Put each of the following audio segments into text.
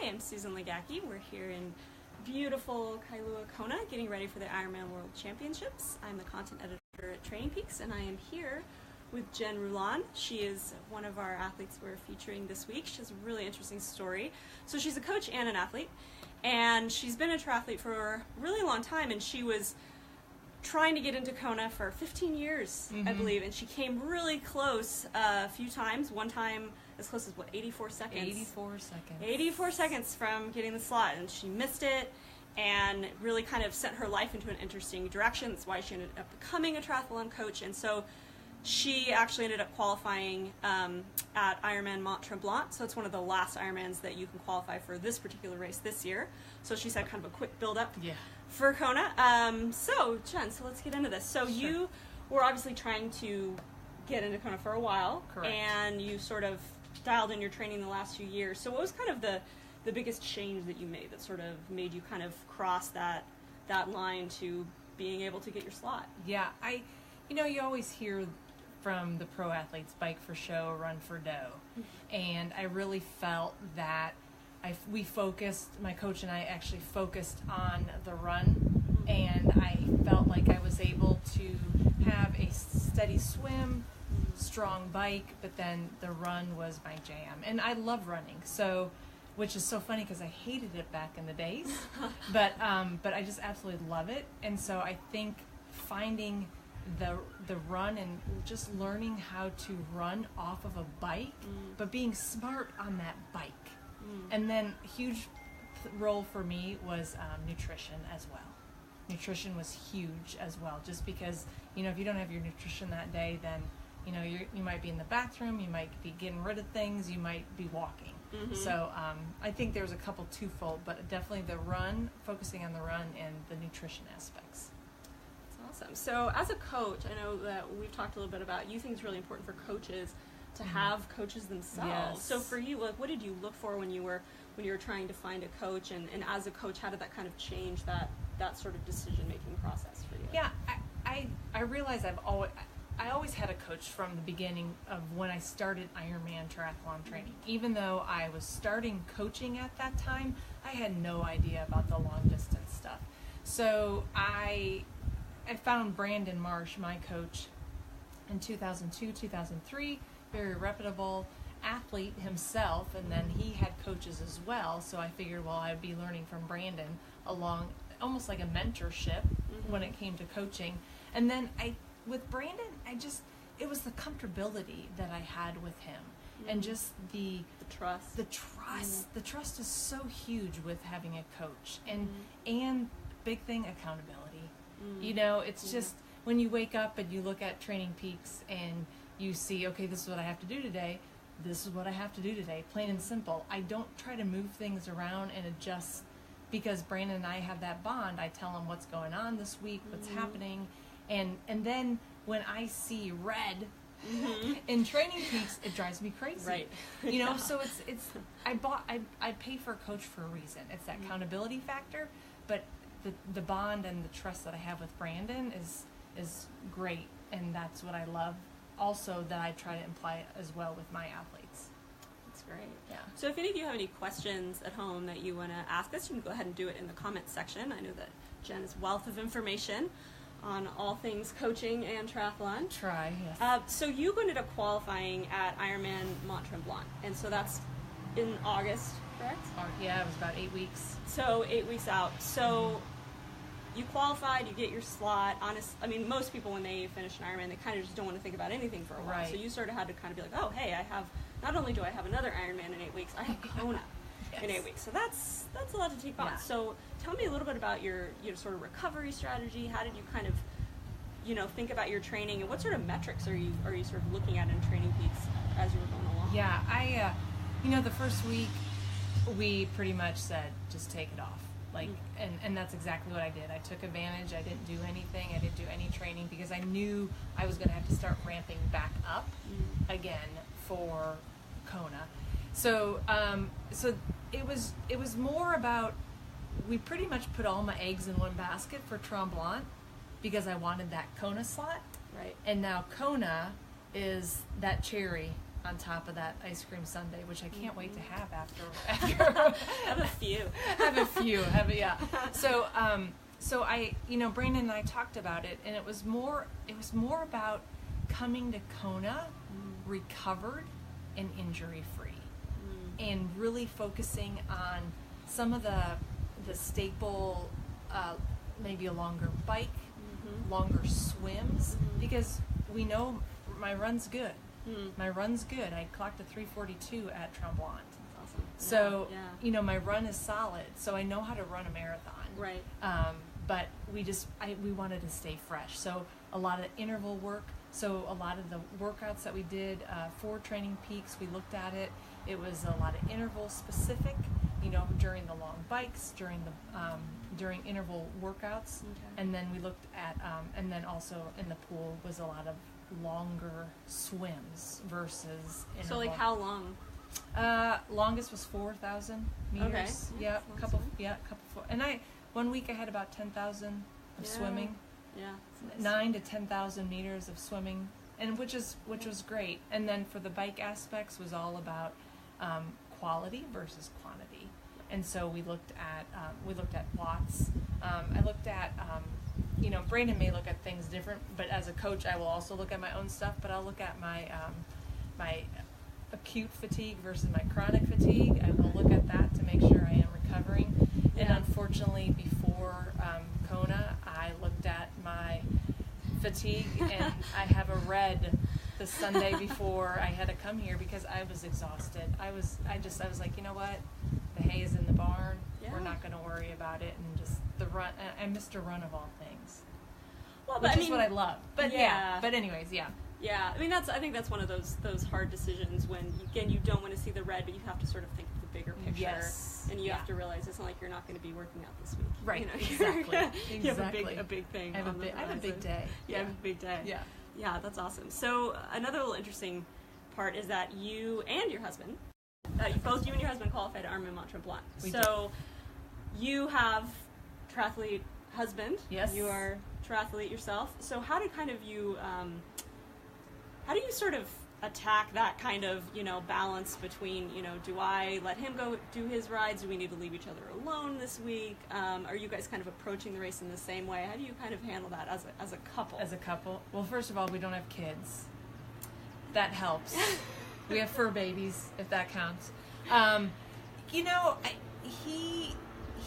I'm Susan Legacki. We're here in beautiful Kailua Kona getting ready for the Ironman World Championships. I'm the content editor at Training Peaks, and I am here with Jen Rouland. She is one of our athletes we're featuring this week. She has a really interesting story. So she's a coach and an athlete, and she's been a triathlete for a really long time, and she was trying to get into Kona for 15 years, I believe, and she came really close a few times. One time as close as, 84 seconds? 84 seconds. 84 seconds from getting the slot, and she missed it, and really kind of sent her life into an interesting direction. That's why she ended up becoming a triathlon coach, and so she actually ended up qualifying at Ironman Mont Tremblant, so it's one of the last Ironmans that you can qualify for this particular race this year. So she's had kind of a quick build-up for Kona. So, Jen, let's get into this. So you were obviously trying to get into Kona for a while. Correct. And you sort of dialed in your training the last few years. So what was kind of the biggest change that you made that sort of made you kind of cross that line to being able to get your slot? Yeah, you always hear from the pro athletes, bike for show, run for dough. And I really felt that my coach and I actually focused on the run, and I felt like I was able to have a steady swim, strong bike, but then the run was my jam. And I love running, which is so funny because I hated it back in the days, but I just absolutely love it. And so I think finding the run and just learning how to run off of a bike, but being smart on that bike. And then a huge role for me was nutrition as well. Nutrition was huge as well, just because, if you don't have your nutrition that day, then, you might be in the bathroom, you might be getting rid of things, you might be walking. So I think there was a couple twofold, but definitely the run, focusing on the run and the nutrition aspects. Awesome. So as a coach, I know that we've talked a little bit about, you think it's really important for coaches to have coaches themselves. Yes. So for you, what did you look for when you were trying to find a coach, and as a coach, how did that kind of change that sort of decision-making process for you? Yeah, I realize I always had a coach from the beginning of when I started Ironman triathlon training. Even though I was starting coaching at that time, I had no idea about the long distance stuff. So I found Brandon Marsh, my coach, in 2002, 2003, very reputable athlete himself, and then he had coaches as well, so I figured, I'd be learning from Brandon along, almost like a mentorship when it came to coaching. And then with Brandon, it was the comfortability that I had with him, and just the trust. The trust is so huge with having a coach, and big thing, accountability. It's just when you wake up and you look at Training Peaks and you see, okay, this is what I have to do today. This is what I have to do today, plain and simple. I don't try to move things around and adjust because Brandon and I have that bond. I tell him what's going on this week, what's happening, and then when I see red in Training Peaks, it drives me crazy. Right. So it's I pay for a coach for a reason. It's that accountability factor, but the bond and the trust that I have with Brandon is great, and that's what I love. Also, that I try to imply as well with my athletes. That's great. Yeah. So if any of you have any questions at home that you want to ask us, you can go ahead and do it in the comments section. I know that Jen is a wealth of information on all things coaching and triathlon. Yes. So you ended up qualifying at Ironman Mont Tremblant, and so that's in August, correct? Yeah, it was about 8 weeks. So 8 weeks out. So you qualified, you get your slot. Most people when they finish an Ironman, they kind of just don't want to think about anything for a while. Right. So you sort of had to kind of be like, oh, hey, not only do I have another Ironman in 8 weeks, I have Kona in 8 weeks. So that's a lot to take on. Yeah. So tell me a little bit about your sort of recovery strategy. How did you kind of think about your training, and what sort of metrics are you sort of looking at in Training Peaks as you were going along? Yeah, I the first week we pretty much said just take it off. And that's exactly what I did. I took advantage. I didn't do anything. I didn't do any training because I knew I was going to have to start ramping back up again for Kona. So it was more about, we pretty much put all my eggs in one basket for Tremblant because I wanted that Kona slot. Right. And now Kona is that cherry on top of that ice cream sundae, which I can't wait to have after Have a few. Yeah. So I, Brandon and I talked about it, and it was more about coming to Kona recovered and injury free, and really focusing on some of the staple, maybe a longer bike, longer swims, because we know my run's good. My run's good. I clocked a 3:42 at Tremblant. That's awesome. So, yeah. My run is solid. So I know how to run a marathon. Right. But we wanted to stay fresh. So a lot of interval work. So a lot of the workouts that we did for Training Peaks, we looked at it. It was a lot of interval specific, during the long bikes, during interval workouts. Okay. And then we looked at, and then also in the pool was a lot of longer swims versus interval. So like how long? Longest was 4,000 meters. Okay. Yeah, That's couple. awesome. Yeah, couple. And one week I had about 10,000 of swimming, Yeah. 9 to 10,000 meters of swimming, and which was great. And then for the bike aspects was all about quality versus quantity. And so we looked at watts. I looked at Brandon may look at things different, but as a coach, I will also look at my own stuff. But I'll look at my my acute fatigue versus my chronic fatigue. I will look at that to make sure I am recovering. And unfortunately, before Kona, I looked at my fatigue, and I have a red the Sunday before I had to come here because I was exhausted. I was like, you know what? The hay is in the barn. Yeah. We're not going to worry about it, and just the run. I missed a run of all things. Well, which is what I love. But But anyways, yeah. Yeah, I mean I think that's one of those hard decisions when again you don't want to see the red, but you have to sort of think of the bigger picture. Yes. And you have to realize it's not like you're not going to be working out this week. Right. Exactly. You have Exactly. a big thing. I have a big day. Yeah, I have a big day. Yeah. Yeah, that's awesome. So another little interesting part is that you and your husband, both you and your husband qualified at Ironman Mont Tremblant. So you have triathlete husband. Yes. You are triathlete yourself. So how do you sort of attack that kind of, balance between, do I let him go do his rides? Do we need to leave each other alone this week? Are you guys kind of approaching the race in the same way? How do you kind of handle that as a couple? As a couple? Well, first of all, we don't have kids. That helps. We have fur babies, if that counts.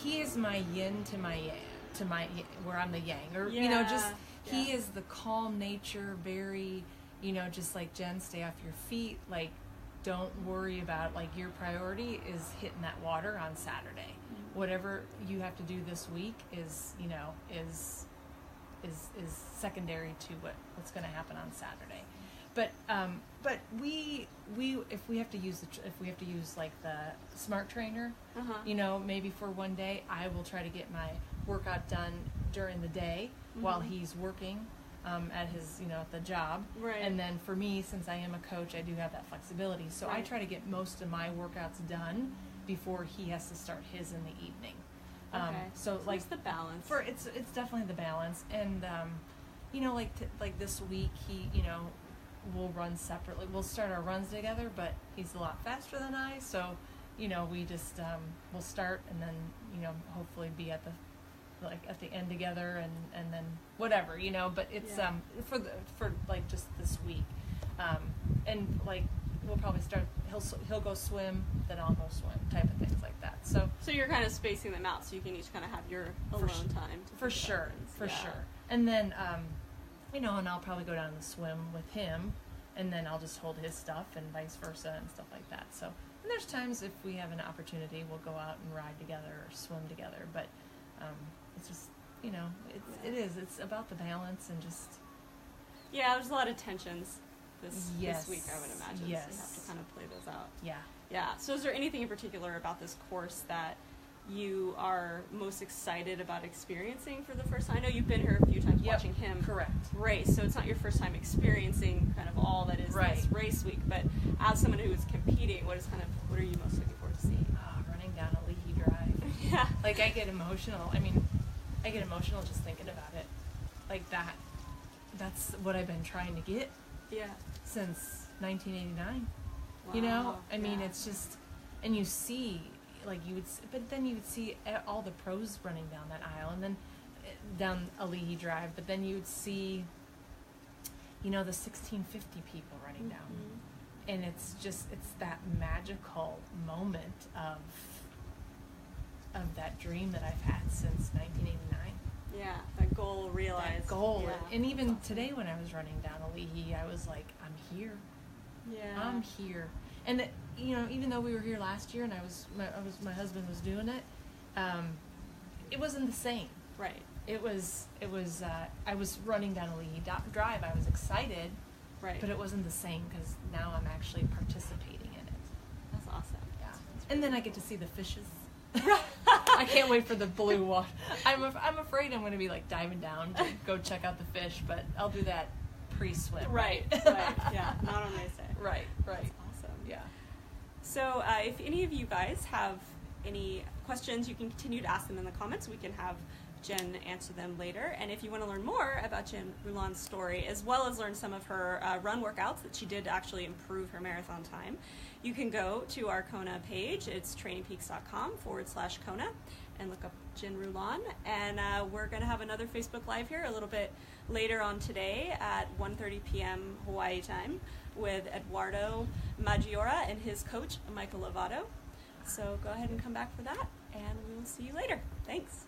He is my yin to my yang, where I'm the yang. Or, he is the calm nature, very... just like Jen, stay off your feet. Like, don't worry about, like, your priority is hitting that water on Saturday. Mm-hmm. Whatever you have to do this week is secondary to what's going to happen on Saturday. But we if we have to use like the Smart Trainer, maybe for one day, I will try to get my workout done during the day while he's working. At his, at the job. Right. And then for me, since I am a coach, I do have that flexibility. So I try to get most of my workouts done before he has to start his in the evening. Okay. So like it's the balance. It's definitely the balance. And, like this week, he, we'll run separately. We'll start our runs together, but he's a lot faster than I. So, we just, we'll start and then, hopefully be at the end together and then whatever, but it's for like just this week, and like we'll probably start, he'll go swim, then I'll go swim, type of things like that. So you're kind of spacing them out so you can each kind of have your alone time for sure. And then and I'll probably go down and swim with him, and then I'll just hold his stuff and vice versa and stuff like that. So, and there's times if we have an opportunity, we'll go out and ride together or swim together, but it's just, it's about the balance and just... Yeah, there's a lot of tensions this week, I would imagine. Yes. So you have to kind of play those out. Yeah. Yeah. So is there anything in particular about this course that you are most excited about experiencing for the first time? I know you've been here a few times watching him race, so it's not your first time experiencing kind of all that is this race week, but as someone who is competing, what are you most looking forward to seeing? Running down a leaky drive. Yeah. Like, I get emotional. I get emotional just thinking about it. Like that's what I've been trying to get since 1989. You know, Wow, I mean, yeah. it's just, and you see, like but then you would see all the pros running down that aisle, and then down Ali'i Drive, but then you would see, you know, the 1650 people running down. And it's that magical moment of that dream that I've had since 1989. Yeah, that goal realized. That goal. Yeah, And even that's awesome. today when I was running down Ali'i, I was like, I'm here. Yeah. I'm here. And you know, even though we were here last year and my husband was doing it, it wasn't the same. Right. It was I was running down Ali'i Drive. I was excited, Right. but it wasn't the same because now I'm actually participating in it. That's awesome. Yeah. And then I get to see the fishes. I can't wait for the blue water. I'm afraid I'm going to be like diving down to go check out the fish, but I'll do that pre-swim. Right. Right. Yeah. Not on race day. Right. That's awesome. Yeah. So, if any of you guys have any questions, you can continue to ask them in the comments. We can have Jen answer them later. And if you want to learn more about Jen Rouland's story, as well as learn some of her run workouts that she did to actually improve her marathon time, you can go to our Kona page. It's trainingpeaks.com/Kona and look up Jen Rouland. And we're going to have another Facebook Live here a little bit later on today at 1:30 p.m. Hawaii time with Eduardo Maggiora and his coach, Michael Lovato. So go ahead and come back for that, and we will see you later. Thanks.